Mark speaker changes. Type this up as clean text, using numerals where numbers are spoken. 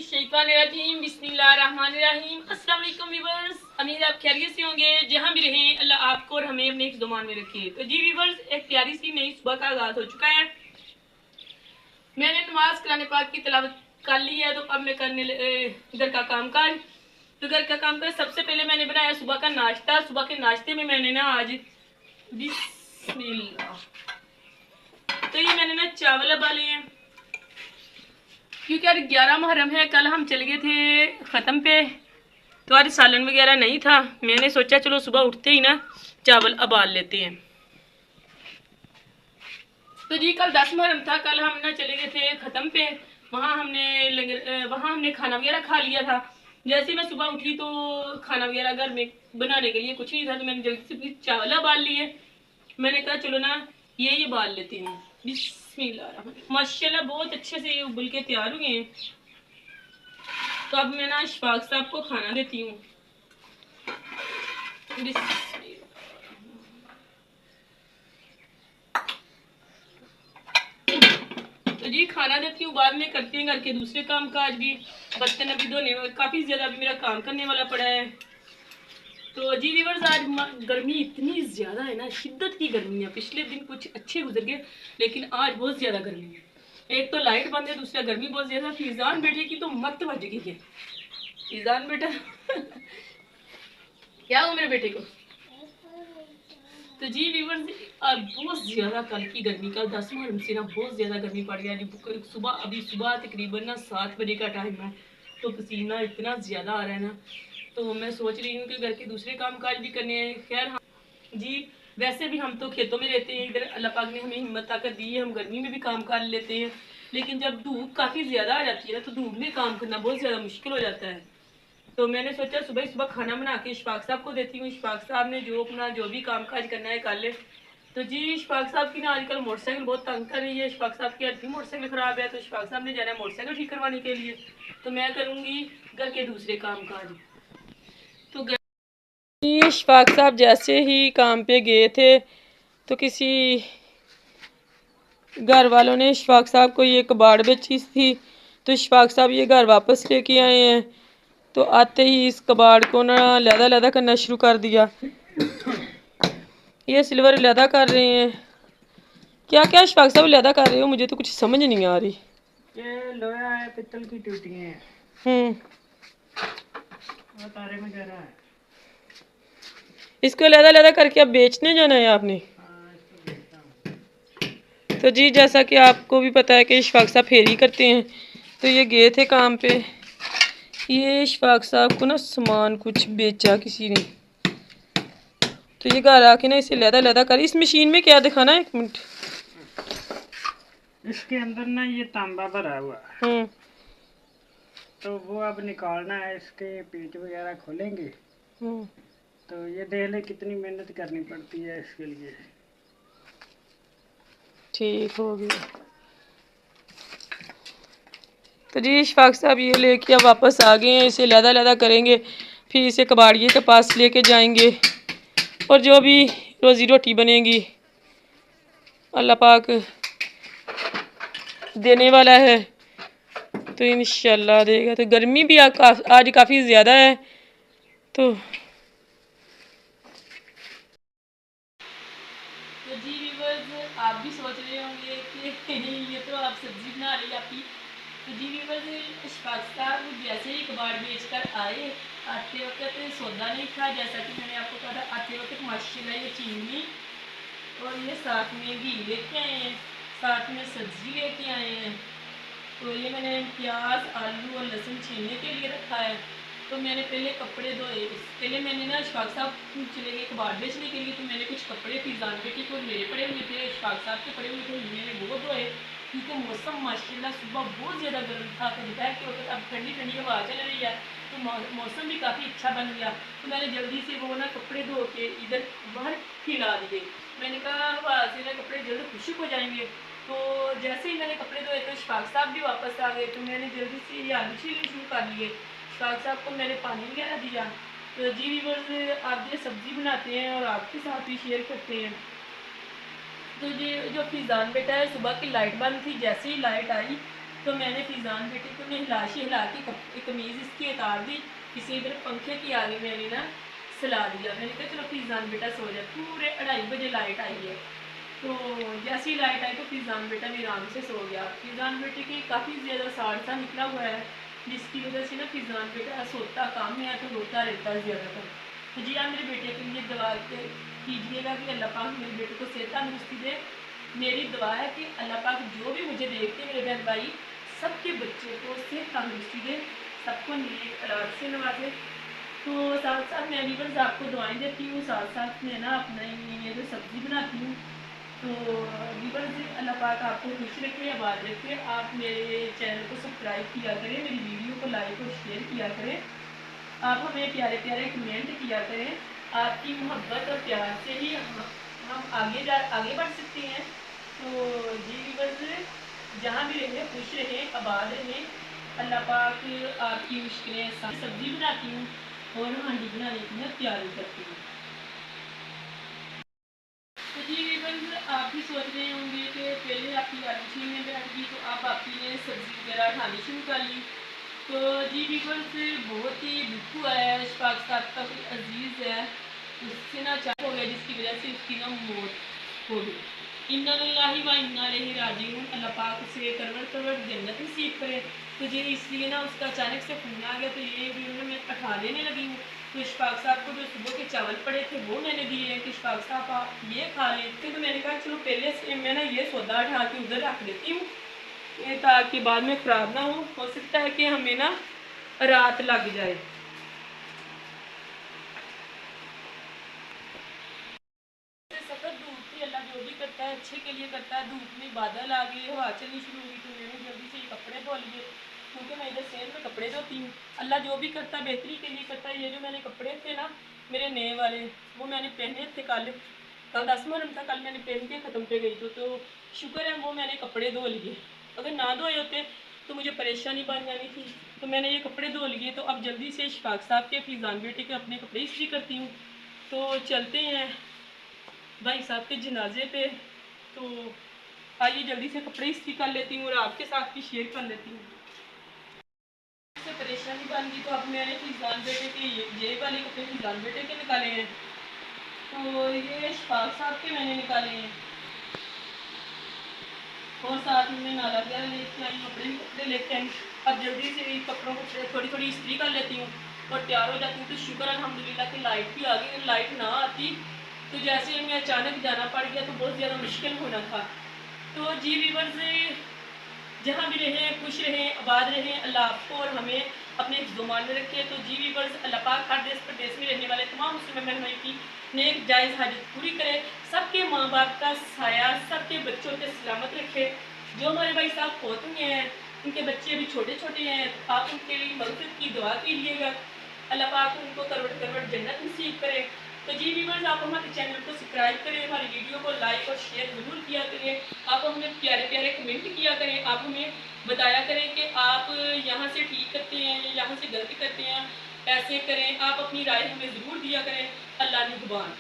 Speaker 1: मिनशैतानिर्रजीम बिस्मिल्लाहिर्रहमानिर्रहीम। अस्सलाम वालेकुम व्यूअर्स, उम्मीद आप खैरियत से होंगे। जहाँ भी रहें अल्लाह आपको और हमें अपने ज़ुबान में रखे। तो जी व्यूअर्स, एक प्यारी सी नई सुबह का आगाज़ हो चुका है। मैंने नमाज कुरान पाक की तिलावत कर ली है, तो अब मैं करने घर का काम काज। तो घर का काम काज सबसे पहले मैंने बनाया सुबह का नाश्ता। सुबह के नाश्ते में मैंने ना आज बिस्मिल्लाह, तो ये मैंने ना चावल उबाले हैं क्योंकि आज 11 मुहर्रम है। कल हम चले गए थे ख़त्म पे, तो आज सालन वगैरह नहीं था। मैंने सोचा चलो सुबह उठते ही ना चावल उबाल लेते हैं। तो जी कल 10 मुहर्रम था। कल हम ना चले गए थे ख़त्म पे, वहाँ हमने खाना वगैरह खा लिया था। जैसे मैं सुबह उठी तो खाना वगैरह घर में बनाने के लिए कुछ नहीं था, तो मैंने जल्दी से चावल उबाल लिए। मैंने कहा चलो ना ये उबाल लेते हैं। बिस्मिल्लाह, माशाल्लाह बहुत अच्छे से ये उबल के तैयार हुए हैं। तो अब मैं ना इशफाक साहब को खाना देती हूँ। तो जी खाना देती हूँ, बाद में करते हैं घर के दूसरे काम काज भी। बर्तन अभी धोने, काफ़ी ज़्यादा अभी मेरा काम करने वाला पड़ा है। तो जी व्यूअर्स, आज गर्मी इतनी ज़्यादा है ना, शिद्दत की गर्मी है। पिछले दिन कुछ अच्छे गुजर गए, लेकिन आज बहुत ज़्यादा गर्मी है। एक तो लाइट बंद है, दूसरा गर्मी बहुत ज़्यादा। फीजान बेटे की तो मत बज गई है। फीजान बेटा क्या हो मेरे बेटे को। तो जी व्यूअर्स, बहुत ज़्यादा कल की गर्मी का 10 मुहर्रम से ना बहुत ज़्यादा गर्मी पड़ गया। सुबह तकरीबन ना 7 बजे का टाइम है, तो पसीना इतना ज़्यादा आ रहा है ना। तो मैं सोच रही हूँ कि घर के दूसरे काम काज भी करने हैं। खैर जी, वैसे भी हम तो खेतों में रहते हैं। इधर अल्लाह पाक ने हमें हिम्मत ताकत दी है, हम गर्मी में भी काम कर लेते हैं। लेकिन जब धूप काफ़ी ज़्यादा आ जाती है ना, तो धूप में काम करना बहुत ज़्यादा मुश्किल हो जाता है। तो मैंने सोचा सुबह सुबह खाना बना के इशफाक साहब को देती हूँ। इशफाक साहब ने जो भी काम काज करना है कर ले। तो जी इशफाक साहब की ना आजकल मोटरसाइकिल बहुत तंग कर रही है। इशफाक साहब की आज भी मोटरसाइकिल ख़राब है, तो इशफाक साहब ने जाना है मोटरसाइकिल ठीक करवाने के लिए। तो मैं करूँगी घर के दूसरे काम काज। तो इशफाक साहब जैसे ही काम पे गए थे, तो किसी घर वालों ने इशफाक साहब को ये कबाड़ बेची थी। तो इशफाक साहब ये घर वापस लेके आए हैं। तो आते ही इस कबाड़ को ना लहदा करना शुरू कर दिया। ये सिल्वर लहदा कर रहे हैं। क्या क्या इशफाक साहब लहदा कर रहे हो, मुझे तो कुछ समझ नहीं आ रही।
Speaker 2: ये लोहा है, पित्तल की टूटियां हैं। तारे में जा रहा है।
Speaker 1: इसको लहदा करके अब बेचने जाना है आपने। तो जी जैसा कि आपको भी पता है कि इशफाक साहब फेरी करते हैं, तो ये गए थे काम पे। ये इशफाक साहब को ना सामान कुछ बेचा किसी ने, तो ये घर आके ना इसे लहदा कर। इस मशीन में क्या दिखाना है, 1 मिनट।
Speaker 2: इसके अंदर ना ये तांबा भरा हुआ है, तो वो अब निकालना है। इसके पेच वगैरह खोलेंगे। तो ये देख ले कितनी मेहनत करनी पड़ती है इसके लिए।
Speaker 1: ठीक हो गया। तो जी इशफाक साहब ये लेके अब वापस आ गए हैं। इसे लहदा करेंगे, फिर इसे कबाड़िए के पास लेके जाएंगे, और जो भी रोज़ी रोटी बनेगी अल्लाह पाक देने वाला है, तो इंशाल्लाह देगा। तो गर्मी भी आज काफ़ी ज़्यादा है। तो जी व्यूअर्स, आप भी सोच रहे होंगे कि ये तो आप सब्जी बना रही आपकी। तो जी व्यूअर्स, इशफाक साहब जैसे ही कबाड़ बेच कर आते वक्त सौदा नहीं था। जैसा कि मैंने आपको कहा था, आते वक्त माशाल्लाह ये चीनी और ये साथ में घी लेके आए हैं, साथ में सब्जी लेके आए हैं। तो ये मैंने प्याज आलू और लहसुन छीलने के लिए रखा है। तो मैंने पहले कपड़े धोए। पहले मैंने ना इशफाक साहब चले गए कबाड़ बेचने के लिए, तो मैंने कुछ कपड़े फीजान बेटी को मेरे पड़े हुए थे, इशफाक साहब के पड़े हुए थे, मैंने वो धोए। क्योंकि मौसम माशाल्लाह सुबह बहुत ज़्यादा गर्म था, तो दोपहर के वक्त अब ठंडी ठंडी हवा चल रही है, तो मौसम भी काफ़ी अच्छा बन गया। तो मैंने जल्दी से वो ना कपड़े धो के इधर बाहर फैला दिए। मैंने कहा हवा से ना कपड़े जल्द खुश्क हो जाएंगे। तो जैसे ही मैंने कपड़े धोए तो इशफाक साहब भी वापस आ गए। तो मैंने जल्दी से ये आलू छीलने शुरू कर लिए। इशफाक साहब को मैंने पानी वगैरह दिया। तो जी व्यूअर्स, आप जो सब्ज़ी बनाते हैं और आपके साथ भी शेयर करते हैं। तो ये जो फीज़ान बेटा है, सुबह की लाइट बंद थी, जैसे ही लाइट आई تو میں نے فیضان بیٹے کو ہلا کے قمیض اس کی اتار دی، کسی ادھر پنکھے کے آگے میں نے نا سلا دیا. میں نے کہا چلو فیضان بیٹا سو جائے. پورے 2:30 بجے لائٹ آئی ہے. تو جیسے ہی لائٹ آئی تو فیضان بیٹا بھی آرام سے سو گیا. فیضان بیٹے کی کافی زیادہ ساڑ سا نکلا ہوا ہے، جس کی وجہ سے نا فیضان بیٹا سوتا کام ہے تو روتا رہتا ہے زیادہ تر. تو جی آپ میرے بیٹے کے لیے دعا کیجیے گا کہ اللہ پاک میرے بیٹے کو صحت تندرستی دے. میری دعا ہے کہ اللہ پاک جو بھی مجھے دیکھتے میرے بہن بھائی سب کے بچوں کو صحت تندرستی دے، سب کو نیک اولاد سے نوازے. تو ساتھ ساتھ میں بھی بس آپ کو دعائیں دیتی ہوں، ساتھ ساتھ میں نا اپنا یہ جو سبزی بناتی ہوں. تو بس اللہ پاک آپ کو خوش رکھے، آباد رکھے. آپ میرے چینل کو سبسکرائب کیا کریں، میری ویڈیو کو لائک اور شیئر کیا کریں. آپ ہمیں پیارے پیارے کمنٹ کیا کریں. آپ کی محبت اور پیار سے ہی ہم آگے بڑھ سکتے ہیں. تو جی بس جہاں بھی رہیں خوش رہیں، آباد رہیں. اللہ پاک آپ کی مشکلیں سبزی بناتی ہوں اور ہانڈی بنانے کی میں تیاری کرتی ہوں. تو جی بس آپ بھی سوچ رہے ہوں گے کہ پہلے آپ کی والدین میں بیٹھ گئی تو آپ کی نے سبزی وغیرہ کھانی شروع کر لی. تو جی بس بہت ہی دکھ ہوا ہے، اشفاق صاحب کا کوئی عزیز ہے اس سے نا چاک ہو گیا، جس کی وجہ سے اس کی نا موت ہو گئی. انا للہ و انا الیہ راجعون. اللہ پاک اسے کرور جنت نصیب کرے. تو جی اس لیے نا اس کا اچانک سے فون آ گیا تو یہ بھی میں اٹھا لینے لگی ہوں. تو اشفاق صاحب کو جو صبح کے چاول پڑے تھے وہ میں نے دیے کہ اشفاق صاحب آپ یہ کھا لیں. تو میں نے کہا چلو پہلے سے میں نا یہ سودا اٹھا کے ادھر رکھ دیتی ہوں تاکہ بعد میں خراب نہ ہو سکتا ہے کہ ہمیں نا رات لگ جائے. سفر دھوپ تھی، اللہ جو بھی کرتا ہے اچھے کے لیے کرتا ہے. دھوپ میں بادل آ گئے، ہوا چلنی شروع ہوئی تو میں نے جلدی سے یہ کپڑے دھو لیے کیونکہ میں ادھر شہر میں کپڑے دھوتی ہوں. اللہ جو بھی کرتا ہے بہتری کے لیے کرتا ہے. یہ جو میں نے کپڑے تھے نا میرے نئے والے وہ میں نے پہنے تھے کل 10 محرم تھا. کل میں نے پہن کے ختم پہ گئی تو شکر ہے وہ میں نے کپڑے دھو لیے. اگر نہ دھوئے ہوتے تو مجھے پریشانی بن جانی تھی. تو میں نے یہ کپڑے دھو لیے. تو اب جلدی سے اشفاق صاحب کے فیضان بیٹے کے اپنے کپڑے استری کرتی ہوں. تو چلتے ہیں بھائی صاحب کے جنازے پہ. تو آئیے جلدی سے کپڑے استری کر لیتی ہوں اور آپ کے ساتھ بھی شیئر کر لیتی ہوں. اس سے پریشانی بن گئی تو اب میں نے فیضان بیٹے کے یہ والے کپڑے فیضان بیٹے کے نکالے ہیں. تو یہ اشفاق صاحب کے میں نے نکالے ہیں اور ساتھ میں نالا وغیرہ لے کے آئی، کپڑے لے کے آئی. اب جلدی سے کپڑوں کو تھوڑی استری کر لیتی ہوں اور تیار ہو جاتی ہوں. تو شکر الحمدللہ کہ لائٹ بھی آ گئی. اگر لائٹ نہ آتی تو جیسے ہمیں اچانک جانا پڑ گیا تو بہت زیادہ مشکل ہونا تھا. تو جی ویورز جہاں بھی رہیں خوش رہیں، آباد رہیں. اللہ آپ کو اور ہمیں اپنے حفظ و امان میں رکھے. تو جی ویورز اللہ پاک ہر دیس پردیس میں رہنے والے تمام مسلم بہن بھائی کی نیک جائز حاجت پوری کرے. سب کے ماں باپ کا سایہ سب کے بچوں کے سلامت رکھے. جو ہمارے بھائی صاحب فوت ہوئے ہیں ان کے بچے ابھی چھوٹے چھوٹے ہیں، آپ ان کے لیے مغفرت کی دعا کیجیے گا. اللہ پاک ان کو کروڑ جنت نصیب کرے. تو جی ویورز آپ ہمارے چینل کو سبسکرائب کریں، ہماری ویڈیو کو لائک اور شیئر ضرور کیا کریں. آپ ہمیں پیارے پیارے کمنٹ کیا کریں. آپ ہمیں بتایا کریں کہ آپ یہاں سے ٹھیک کرتے ہیں یا یہاں سے غلط کرتے ہیں. ایسے کریں، آپ اپنی رائے ہمیں ضرور دیا کریں. اللہ نگہبان.